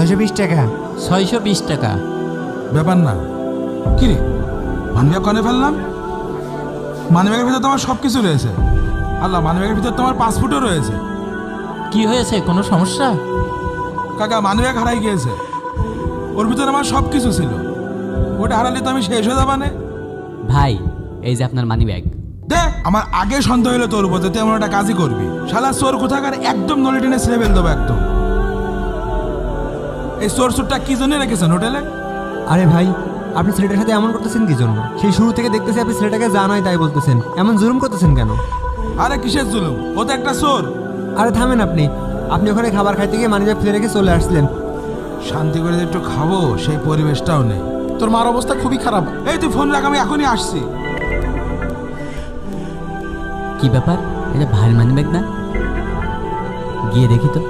620 টাকা। 620 টাকা। ব্যাপার না। কি রে, মানিব্যাগ কনে ফেললাম? মানিব্যাগের ভিতর তোমার সব কিছু রয়েছে। আল্লাহ, মানিব্যাগের ভিতর তোমার পাসপোর্টও রয়েছে। কি হয়েছে, কোনো সমস্যা? কাকা, মানিব্যাগ হারাই গিয়েছে। ওর ভিতরে আমার সব কিছু ছিল। ওটা হারালে তো আমি শেষ হয়ে যাবানে। ভাই, এই যে আপনার মানি ব্যাগ। দেখ, আমার আগে সন্দেহ হলো তোর উপর যে তুই এমন একটা কাজই করবি। শালা চোর কোথাকার, একদম নলিটিনে ছেড়ে ফেল দেবো একদম। এই চোর সুরটা কি জন্য রেখেছেন হোটেলে? আরে ভাই, আপনি ছেলেটার সাথে এমন করতেছেন কি জন্য? সেই শুরু থেকে দেখতেছি আপনি ছেলেটাকে যা নয় তাই বলতেছেন। এমন জুলুম করতেছেন কেন? আরে কিসের জুলুম? ও তো একটা চোর। আরে থামেন আপনি। আপনি ওখানে খাবার খাইতে গিয়ে মানিব্যাগ ফেলে রেখে চলে আসছিলেন। শান্তি করে যে একটু খাবো সেই পরিবেশটাও নেই। তোর মার অবস্থা খুবই খারাপ। এই তুই ফোন রাখ, আমি এখনই আসছি। কি ব্যাপার, এটা ভাইয়ের মানি ব্যাগ না? গিয়ে দেখি তো।